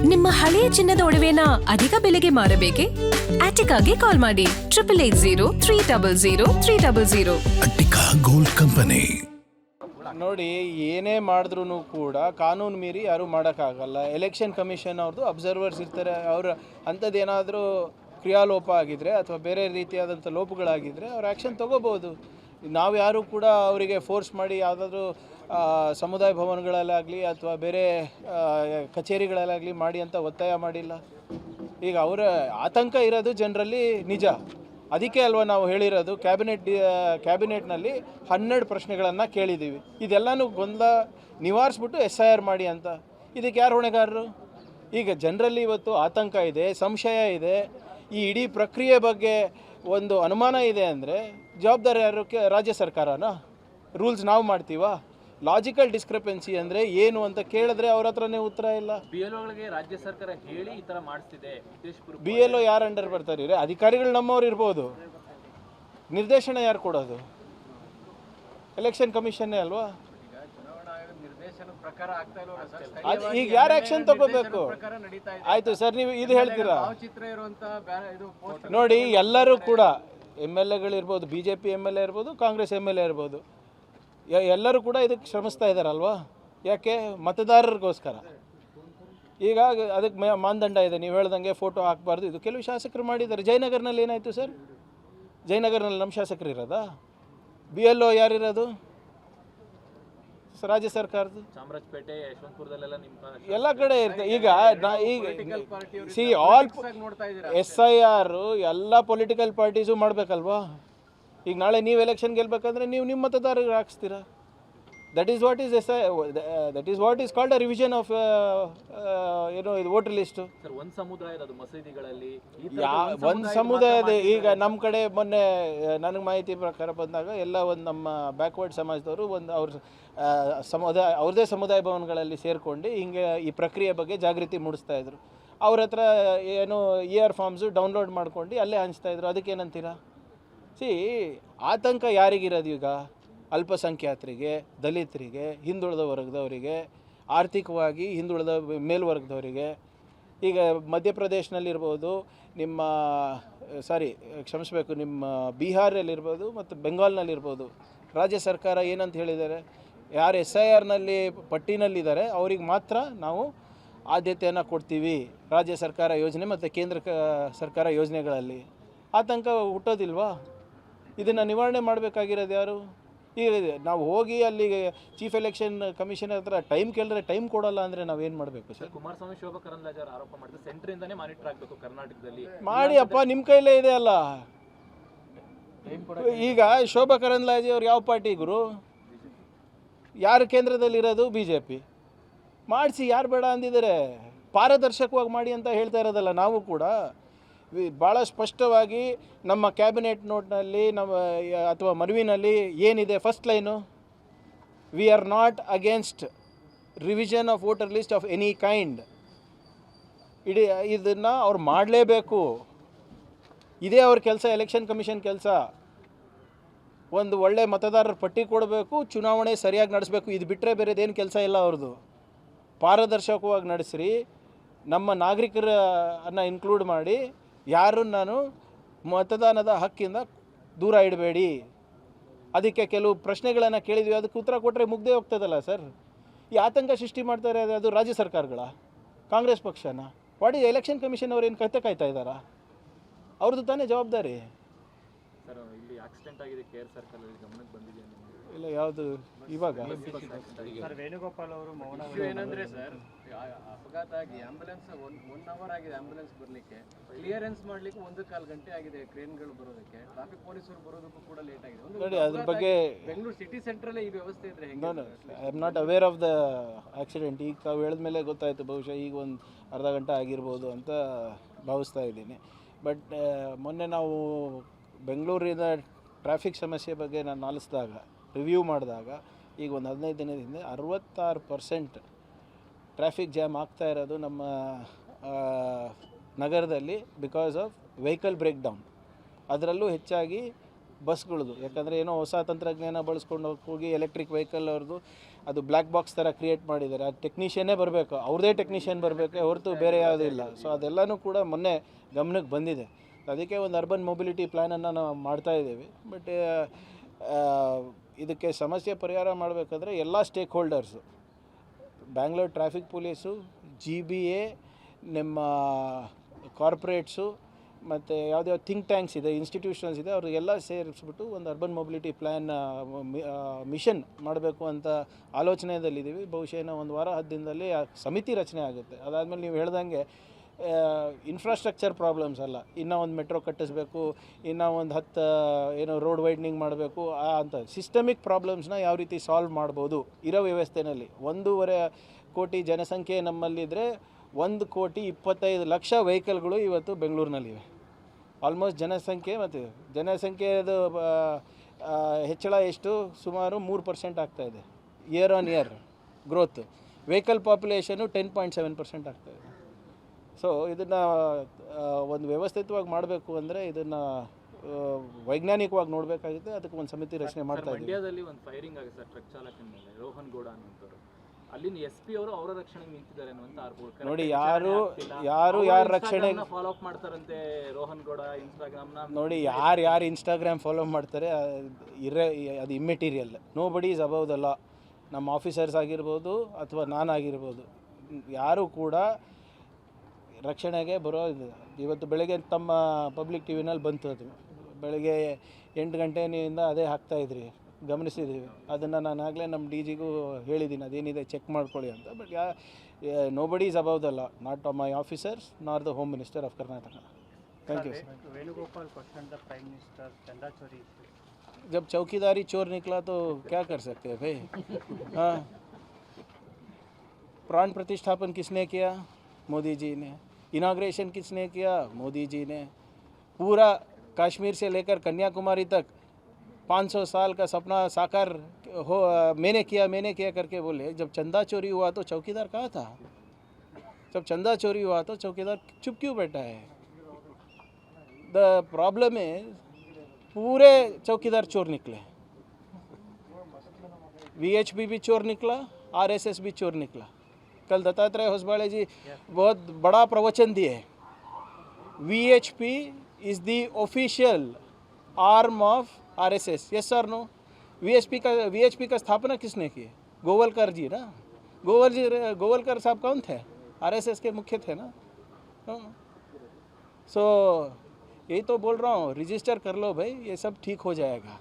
ನಿಮ್ಮ ಹಳೆಯ ಚಿನ್ನದ ಒಡವೆನ ಅಧಿಕ ಬೆಲೆಗೆ ಮಾರಬೇಕೆ? ಆಟಿಕಾಗೆ ಕಾಲ್ ಮಾಡಿ 8880 ಅಟ್ಟಿಕಾ ಗೋಲ್ಡ್ ಕಂಪನಿ. ನೋಡಿ, ಏನೇ ಮಾಡಿದ್ರೂ ಕೂಡ ಕಾನೂನು ಮೀರಿ ಯಾರೂ ಮಾಡೋಕ್ಕಾಗಲ್ಲ. ಎಲೆಕ್ಷನ್ ಕಮಿಷನ್ ಅವ್ರದ್ದು ಅಬ್ಸರ್ವರ್ಸ್ ಇರ್ತಾರೆ. ಅವರು ಅಂಥದ್ದೇನಾದರೂ ಕ್ರಿಯಾಲೋಪ ಆಗಿದ್ದರೆ ಅಥವಾ ಬೇರೆ ರೀತಿಯಾದಂಥ ಲೋಪಗಳಾಗಿದ್ದರೆ ಅವ್ರು ಆ್ಯಕ್ಷನ್ ತೊಗೋಬೋದು. ನಾವು ಯಾರೂ ಕೂಡ ಅವರಿಗೆ ಫೋರ್ಸ್ ಮಾಡಿ ಯಾವುದಾದ್ರೂ ಸಮುದಾಯ ಭವನಗಳಲ್ಲಾಗಲಿ ಅಥವಾ ಬೇರೆ ಕಚೇರಿಗಳಲ್ಲಾಗಲಿ ಮಾಡಿ ಅಂತ ಒತ್ತಾಯ ಮಾಡಿಲ್ಲ. ಈಗ ಅವರ ಆತಂಕ ಇರೋದು ಜನರಲ್ಲಿ ನಿಜ. ಅದಕ್ಕೆ ಅಲ್ವಾ ನಾವು ಹೇಳಿರೋದು ಕ್ಯಾಬಿನೆಟ್ನಲ್ಲಿ 12 ಪ್ರಶ್ನೆಗಳನ್ನು ಕೇಳಿದ್ದೀವಿ. ಇದೆಲ್ಲನೂ ಗೊಂದಲ ನಿವಾರಿಸ್ಬಿಟ್ಟು SIR ಮಾಡಿ ಅಂತ. ಇದಕ್ಕೆ ಯಾರು ಹೊಣೆಗಾರರು? ಈಗ ಜನರಲ್ಲಿ ಇವತ್ತು ಆತಂಕ ಇದೆ, ಸಂಶಯ ಇದೆ. ಈ ಇಡೀ ಪ್ರಕ್ರಿಯೆ ಬಗ್ಗೆ ಒಂದು ಅನುಮಾನ ಇದೆ ಅಂದರೆ ಜವಾಬ್ದಾರಿ ಯಾರು? ರಾಜ್ಯ ಸರ್ಕಾರನಾ? ರೂಲ್ಸ್ ನಾವು ಮಾಡ್ತೀವಾ? ಲಾಜಿಕಲ್ ಡಿಸ್ಕ್ರಿಪೆನ್ಸಿ ಅಂದರೆ ಏನು ಅಂತ ಕೇಳಿದ್ರೆ ಅವ್ರ ಹತ್ರನೇ ಉತ್ತರ ಇಲ್ಲ. BLOಗಳಿಗೆ ರಾಜ್ಯ ಸರ್ಕಾರ ಹೇಳಿ ಈ ಥರ ಮಾಡಿಸ್ತಿದೆ. BLO ಯಾರು ಅಂಡರ್ ಬರ್ತಾರೆ? ಇವ್ರೆ ಅಧಿಕಾರಿಗಳು ನಮ್ಮವ್ರು ಇರ್ಬೋದು, ನಿರ್ದೇಶನ ಯಾರು ಕೊಡೋದು? ಎಲೆಕ್ಷನ್ ಕಮಿಷನ್ನೇ ಅಲ್ವಾ? ಈಗ ಯಾರು ಆ್ಯಕ್ಷನ್ ತಗೋಬೇಕು? ಆಯಿತು ಸರ್, ನೀವು ಇದು ಹೇಳ್ತೀರಾ? ನೋಡಿ, ಎಲ್ಲರೂ ಕೂಡ MLAಗಳಿರ್ಬೋದು, BJP MLA ಇರ್ಬೋದು, ಕಾಂಗ್ರೆಸ್ MLA ಇರ್ಬೋದು, ಎಲ್ಲರೂ ಕೂಡ ಇದಕ್ಕೆ ಶ್ರಮಿಸ್ತಾ ಇದ್ದಾರಲ್ವಾ? ಯಾಕೆ? ಮತದಾರರಿಗೋಸ್ಕರ. ಈಗ ಅದಕ್ಕೆ ಮಾನದಂಡ ಇದೆ. ನೀವು ಹೇಳ್ದಂಗೆ ಫೋಟೋ ಹಾಕಬಾರ್ದು. ಇದು ಕೆಲವು ಶಾಸಕರು ಮಾಡಿದ್ದಾರೆ. ಜಯನಗರ್ನಲ್ಲಿ ಏನಾಯಿತು ಸರ್? ಜಯನಗರ್ನಲ್ಲಿ ನಮ್ಮ ಶಾಸಕರು ಇರೋದಾ? BLO ಯಾರಿರೋದು? ರಾಜ್ಯ ಸರ್ಕಾರದ್ದು. ಚಾಮರಾಜಪೇಟೆ, ಯಶವಂತಪುರದಲ್ಲೆಲ್ಲ ನಿಮ್ಮ ಎಲ್ಲ ಕಡೆ ಇರ್ತದೆ. ಈಗ ಆಲ್ SIR ಎಲ್ಲ ಪೊಲಿಟಿಕಲ್ ಪಾರ್ಟೀಸು ಮಾಡಬೇಕಲ್ವಾ? ಈಗ ನಾಳೆ ನೀವು ಎಲೆಕ್ಷನ್ ಗೆಲ್ಬೇಕಂದ್ರೆ ನೀವು ನಿಮ್ಮ ಮತದಾರರಿಗೆ ಹಾಕ್ಸ್ತೀರಾ. That is what is called a revision of ಇದು ವೋಟರ್ ಲಿಸ್ಟು. ಒಂದು ಸಮುದಾಯದ ಅದು ಮಸೀದಿಗಳಲ್ಲಿ ಒಂದು ಸಮುದಾಯದ. ಈಗ ನಮ್ಮ ಕಡೆ ಮೊನ್ನೆ ನನಗೆ ಮಾಹಿತಿ ಪ್ರಕಾರ ಬಂದಾಗ ಎಲ್ಲ ಒಂದು ನಮ್ಮ ಬ್ಯಾಕ್ವರ್ಡ್ ಸಮಾಜದವರು ಒಂದು ಅವ್ರದ್ದೇ ಸಮುದಾಯ ಭವನಗಳಲ್ಲಿ ಸೇರ್ಕೊಂಡು ಹಿಂಗೆ ಈ ಪ್ರಕ್ರಿಯೆ ಬಗ್ಗೆ ಜಾಗೃತಿ ಮೂಡಿಸ್ತಾಯಿದ್ರು. ಅವ್ರ ಹತ್ರ ಏನು ER ಫಾರ್ಮ್ಸು ಡೌನ್ಲೋಡ್ ಮಾಡ್ಕೊಂಡು ಅಲ್ಲೇ ಹಂಚ್ತಾಯಿದ್ರು. ಅದಕ್ಕೇನಂತೀರಾ? ಆತಂಕ ಯಾರಿಗಿರೋದು? ಈಗ ಅಲ್ಪಸಂಖ್ಯಾತರಿಗೆ, ದಲಿತರಿಗೆ, ಹಿಂದುಳಿದ ವರ್ಗದವರಿಗೆ, ಆರ್ಥಿಕವಾಗಿ ಹಿಂದುಳಿದ ಮೇಲ್ವರ್ಗದವರಿಗೆ. ಈಗ ಮಧ್ಯಪ್ರದೇಶನಲ್ಲಿರ್ಬೋದು, ನಿಮ್ಮ ನಿಮ್ಮ ಬಿಹಾರಲ್ಲಿರ್ಬೋದು ಮತ್ತು ಬೆಂಗಾಲ್ನಲ್ಲಿರ್ಬೋದು, ರಾಜ್ಯ ಸರ್ಕಾರ ಏನಂತ ಹೇಳಿದ್ದಾರೆ? ಯಾರು SIRನಲ್ಲಿ ಪಟ್ಟಿನಲ್ಲಿದ್ದಾರೆ ಅವ್ರಿಗೆ ಮಾತ್ರ ನಾವು ಆದ್ಯತೆಯನ್ನು ಕೊಡ್ತೀವಿ ರಾಜ್ಯ ಸರ್ಕಾರ ಯೋಜನೆ ಮತ್ತು ಕೇಂದ್ರ ಸರ್ಕಾರ ಯೋಜನೆಗಳಲ್ಲಿ. ಆತಂಕ ಹುಟ್ಟೋದಿಲ್ವಾ? ಇದನ್ನು ನಿವಾರಣೆ ಮಾಡಬೇಕಾಗಿರೋದು ಯಾರು? ಈಗ ನಾವು ಹೋಗಿ ಅಲ್ಲಿಗೆ ಚೀಫ್ ಎಲೆಕ್ಷನ್ ಕಮಿಷನರ್ ಹತ್ರ ಟೈಮ್ ಕೇಳಿದ್ರೆ ಟೈಮ್ ಕೊಡೋಲ್ಲ ಅಂದರೆ ನಾವೇನು ಮಾಡಬೇಕು ಸರ್? ಕುಮಾರಸ್ವಾಮಿ, ಶೋಭಾ ಕರಂದ್ಲಾಜೆ ಅವರು ಆರೋಪ ಮಾಡಿದ್ರೆ ಸೆಂಟ್ರಿಂದನೇ ಮಾನಿಟರ್ ಆಗಬೇಕು ಕರ್ನಾಟಕದಲ್ಲಿ. ಮಾಡಿ ಅಪ್ಪ, ನಿಮ್ಮ ಕೈಲೇ ಇದೆ ಅಲ್ಲ. ಈಗ ಶೋಭಾ ಕರಂದ್ಲಾಜೆ ಅವ್ರು ಯಾವ ಪಾರ್ಟಿ ಗುರು? ಯಾರು ಕೇಂದ್ರದಲ್ಲಿರೋದು? BJP. ಮಾಡಿಸಿ, ಯಾರು ಬೇಡ ಅಂದಿದ್ದಾರೆ? ಪಾರದರ್ಶಕವಾಗಿ ಮಾಡಿ ಅಂತ ಹೇಳ್ತಾ ಇರೋದಲ್ಲ ನಾವು ಕೂಡ. ಭಾಳ ಸ್ಪಷ್ಟವಾಗಿ ನಮ್ಮ ಕ್ಯಾಬಿನೆಟ್ ನೋಟ್ನಲ್ಲಿ ಅಥವಾ ಮನವಿನಲ್ಲಿ ಏನಿದೆ? First line, we are not against revision of voter list of any kind. ಇದನ್ನು ಅವ್ರು ಮಾಡಲೇಬೇಕು. ಇದೇ ಅವ್ರ ಕೆಲಸ, ಎಲೆಕ್ಷನ್ ಕಮಿಷನ್ ಕೆಲಸ. ಒಂದು ಒಳ್ಳೆ ಮತದಾರರ ಪಟ್ಟಿ ಕೊಡಬೇಕು, ಚುನಾವಣೆ ಸರಿಯಾಗಿ ನಡೆಸಬೇಕು. ಇದು ಬಿಟ್ಟರೆ ಬೇರೆದೇನು ಕೆಲಸ ಇಲ್ಲ ಅವ್ರದ್ದು. ಪಾರದರ್ಶಕವಾಗಿ ನಡೆಸ್ರಿ, ನಮ್ಮ ನಾಗರಿಕರನ್ನು ಇನ್ಕ್ಲೂಡ್ ಮಾಡಿ, ಯಾರು ನಾನು ಮತದಾನದ ಹಕ್ಕಿಂದ ದೂರ ಇಡಬೇಡಿ. ಅದಕ್ಕೆ ಕೆಲವು ಪ್ರಶ್ನೆಗಳನ್ನು ಕೇಳಿದ್ವಿ, ಅದಕ್ಕೆ ಉತ್ತರ ಕೊಟ್ಟರೆ ಮುಗ್ದೇ ಹೋಗ್ತದಲ್ಲ ಸರ್. ಈ ಆತಂಕ ಸೃಷ್ಟಿ ಮಾಡ್ತಾರೆ ಅದು ರಾಜ್ಯ ಸರ್ಕಾರಗಳ, ಕಾಂಗ್ರೆಸ್ ಪಕ್ಷನ? ವಾಟ್ ಈಸ್ ಎಲೆಕ್ಷನ್ ಕಮಿಷನ್ ಅವ್ರು ಏನು ಕತೆ ಕಾಯ್ತಾ ಇದ್ದಾರಾ? ಅವ್ರದ್ದು ತಾನೇ ಜವಾಬ್ದಾರಿ. ಸರ್, ಇಲ್ಲಿ ಆಕ್ಸಿಡೆಂಟ್ ಆಗಿದೆ KR ಸರ್ಕಲ್, ಗಮನಕ್ಕೆ ಬಂದಿದೆ ಇಲ್ಲ? ಯಾವುದು ಇವಾಗ? ಸರ್, ವೇಣುಗೋಪಾಲ್ ಅವರು ಮೌನ ಏನಂದ್ರೆ ಸರ್, ಅಪಘಾತ ಆಗಿ ಆಂಬುಲೆನ್ಸ್ 1 ಅವರ್ ಆಗಿದೆ ಆಂಬುಲೆನ್ಸ್ ಬರಲಿಕ್ಕೆ. ಕ್ಲಿಯರೆನ್ಸ್ ಮಾಡಲಿಕ್ಕೆ 1.25 ಗಂಟೆ ಆಗಿದೆ ಕ್ರೇನ್ಗಳು ಬರೋದಕ್ಕೆ. ಟ್ರಾಫಿಕ್ ಪೊಲೀಸರು ಬರೋದಕ್ಕೂ ಕೂಡ ಲೇಟ್ ಆಗಿದೆ. ನೋಡಿ, ಅದ್ರ ಬಗ್ಗೆ ಬೆಂಗಳೂರು ಸಿಟಿ ಸೆಂಟ್ರಲ್ಲೇ ಈ ವ್ಯವಸ್ಥೆ ಇದ್ರೆ ಹೆಂಗೆ? I am not aware of the accident. ಈಗ ತಾವು ಹೇಳಿದ ಮೇಲೆ ಗೊತ್ತಾಯಿತು. ಬಹುಶಃ ಈಗ ಒಂದು ಅರ್ಧ ಗಂಟೆ ಆಗಿರ್ಬೋದು ಅಂತ ಭಾವಿಸ್ತಾ ಇದ್ದೀನಿ. ಬಟ್ ಮೊನ್ನೆ ನಾವು ಬೆಂಗಳೂರಿನ ಟ್ರಾಫಿಕ್ ಸಮಸ್ಯೆ ಬಗ್ಗೆ ನಾನು ಆಲಿಸಿದಾಗ, ರಿವ್ಯೂ ಮಾಡಿದಾಗ, ಈಗ ಒಂದು 15 ದಿನದಿಂದ 66% ಟ್ರಾಫಿಕ್ ಜಾಮ್ ಆಗ್ತಾ ಇರೋದು ನಮ್ಮ ನಗರದಲ್ಲಿ because of vehicle breakdown. ಅದರಲ್ಲೂ ಹೆಚ್ಚಾಗಿ ಬಸ್ಗಳದು. ಯಾಕಂದರೆ ಏನೋ ಹೊಸ ತಂತ್ರಜ್ಞಾನ ಬಳಸ್ಕೊಂಡು ಹೋಗಿ ಎಲೆಕ್ಟ್ರಿಕ್ ವೆಹಿಕಲ್ ಅವ್ರದ್ದು ಅದು ಬ್ಲ್ಯಾಕ್ ಬಾಕ್ಸ್ ಥರ ಕ್ರಿಯೇಟ್ ಮಾಡಿದ್ದಾರೆ. ಆ ಟೆಕ್ನಿಷಿಯನ್ನೇ ಬರಬೇಕು, ಅವ್ರದ್ದೇ ಟೆಕ್ನಿಷಿಯನ್ ಬರಬೇಕು ಹೊರತು ಬೇರೆ ಯಾವುದೂ ಇಲ್ಲ. ಸೊ ಅದೆಲ್ಲನೂ ಕೂಡ ಮೊನ್ನೆ ಗಮನಕ್ಕೆ ಬಂದಿದೆ. ಅದಕ್ಕೆ ಒಂದು ಅರ್ಬನ್ ಮೊಬಿಲಿಟಿ ಪ್ಲ್ಯಾನನ್ನು ನಾವು ಮಾಡ್ತಾಯಿದ್ದೀವಿ. ಬಟ್ ಇದಕ್ಕೆ ಸಮಸ್ಯೆ ಪರಿಹಾರ ಮಾಡಬೇಕಾದ್ರೆ ಎಲ್ಲ stake holders, Bangalore traffic police, GBA, ನಿಮ್ಮ ಕಾರ್ಪೊರೇಟ್ಸು ಮತ್ತು ಯಾವುದ್ಯಾವ್ದು ಥಿಂಕ್ ಟ್ಯಾಂಕ್ಸ್ ಇದೆ, ಇನ್ಸ್ಟಿಟ್ಯೂಷನ್ಸ್ ಇದೆ, ಅವ್ರಿಗೆಲ್ಲ ಸೇರಿಸ್ಬಿಟ್ಟು ಒಂದು ಅರ್ಬನ್ ಮೊಬಿಲಿಟಿ ಪ್ಲ್ಯಾನ್ ಮಿಷನ್ ಮಾಡಬೇಕು ಅಂತ ಆಲೋಚನೆಯಲ್ಲಿದ್ದೀವಿ. ಬಹುಶಃ ಇನ್ನೂ 1 ವಾರ 10 ದಿನದಲ್ಲಿ ಆ ಸಮಿತಿ ರಚನೆ ಆಗುತ್ತೆ. ಅದಾದಮೇಲೆ ನೀವು ಹೇಳ್ದಂಗೆ ಇನ್ಫ್ರಾಸ್ಟ್ರಕ್ಚರ್ ಪ್ರಾಬ್ಲಮ್ಸ್ ಅಲ್ಲ, ಇನ್ನೂ ಒಂದು ಮೆಟ್ರೋ ಕಟ್ಟಿಸ್ಬೇಕು, ಇನ್ನೂ ಒಂದು 10 ಏನೋ ರೋಡ್ ವೈಡ್ನಿಂಗ್ ಮಾಡಬೇಕು ಅಂತ ಸಿಸ್ಟಮಿಕ್ ಪ್ರಾಬ್ಲಮ್ಸ್ನ ಯಾವ ರೀತಿ ಸಾಲ್ವ್ ಮಾಡ್ಬೋದು ಇರೋ ವ್ಯವಸ್ಥೆಯಲ್ಲಿ. 1.5 ಕೋಟಿ ಜನಸಂಖ್ಯೆ ನಮ್ಮಲ್ಲಿದ್ದರೆ 1,25,00,000 ವೆಹಿಕಲ್ಗಳು ಇವತ್ತು ಬೆಂಗಳೂರಿನಲ್ಲಿವೆ. ಆಲ್ಮೋಸ್ಟ್ ಜನಸಂಖ್ಯೆ ಮತ್ತು ಜನಸಂಖ್ಯೆದು ಹೆಚ್ಚಳ ಎಷ್ಟು, ಸುಮಾರು 3% ಆಗ್ತಾಯಿದೆ year on year growth. Vehicle population 10.7% ಆಗ್ತಾಯಿದೆ. ಸೊ ಇದನ್ನು ಒಂದು ವ್ಯವಸ್ಥಿತವಾಗಿ ಮಾಡಬೇಕು ಅಂದರೆ ಇದನ್ನು ವೈಜ್ಞಾನಿಕವಾಗಿ ನೋಡಬೇಕಾಗುತ್ತೆ. ಅದಕ್ಕೆ ಒಂದು ಸಮಿತಿ ರಚನೆ ಮಾಡ್ತಾ ಇದ್ದೀವಿ. ಮಂಡ್ಯದಲ್ಲಿ ಒಂದು ಫೈರಿಂಗ್ ಆಗಿದೆ ಸರ್, ಟ್ರಕ್ ಚಾಲಕನ ಮೇಲೆ ರೋಹನ್ ಗೌಡ ಅನ್ನೋಂಥವ್ರು. ಅಲ್ಲಿನ SP ಅವರು ಅವರ ರಕ್ಷಣೆಗೆ ನಿಂತಿದ್ದಾರೆ ಅನ್ನುವಂಥ ಆರೋಪ. ನೋಡಿ, ಯಾರು ರಕ್ಷಣೆ ಫಾಲೋ ಅಪ್ ಮಾಡ್ತಾರಂತೆ ರೋಹನ್ ಗೌಡ ಇನ್ಸ್ಟಾಗ್ರಾಮ್ನ. ನೋಡಿ, ಯಾರು ಇನ್ಸ್ಟಾಗ್ರಾಮ್ ಫಾಲೋ ಮಾಡ್ತಾರೆ ಅದು ಇಮ್ಮೆಟೀರಿಯಲ್. ನೋ ಬಡಿ ಈಸ್ ಅಬೌವ್ ದ ಲಾ. ನಮ್ಮ ಆಫೀಸರ್ಸ್ ಆಗಿರ್ಬೋದು ಅಥವಾ ನಾನಾಗಿರ್ಬೋದು, ಯಾರೂ ಕೂಡ ರಕ್ಷಣೆಗೆ ಬರೋ ಇವತ್ತು ಬೆಳಗ್ಗೆ ತಮ್ಮ ಪಬ್ಲಿಕ್ ಟಿವಿನಲ್ಲಿ ಬಂತು, ಅದು ಬೆಳಗ್ಗೆ 8 ಗಂಟೆಯಿಂದ ಅದೇ ಹಾಕ್ತಾಯಿದ್ರಿ, ಗಮನಿಸಿದ್ದೀವಿ. ಅದನ್ನು ನಾನು ಆಗಲೇ ನಮ್ಮ DGಗೂ ಹೇಳಿದ್ದೀನಿ, ಅದೇನಿದೆ ಚೆಕ್ ಮಾಡ್ಕೊಳ್ಳಿ ಅಂತ. But nobody is above the law, not my officers nor the home minister of Karnataka. Thank you sir. Venugopal question the prime minister चंदा चोरी. जब चौकीदारी चोर निकला तो क्या कर सकते हैं भाई? हाँ, प्राण प्रतिष्ठापन किसने किया? मोदी जी ने. इनाग्रेशन किसने किया? मोदी जी ने. पूरा कश्मीर से लेकर कन्याकुमारी तक 500 साल का सपना साकार हो मैंने किया करके बोले. जब चंदा चोरी हुआ तो चौकीदार कहाँ था? जब चंदा चोरी हुआ तो चौकीदार चुप क्यों बैठा है? द प्रॉब्लम है पूरे चौकीदार चोर निकले. VHP भी चोर निकला, RSS भी चोर निकला. कल दत्तात्रेय होसबाले जी बहुत बड़ा प्रवचन दिए. VHP is the official arm of RSS. Yes sir no? VHP का स्थापना किसने की? गोवलकर जी ना. गोवलकर साहब कौन थे? RSS के मुख्य थे ना. सो यही तो बोल रहा हूँ, रजिस्टर कर लो भाई, ये सब ठीक हो जाएगा.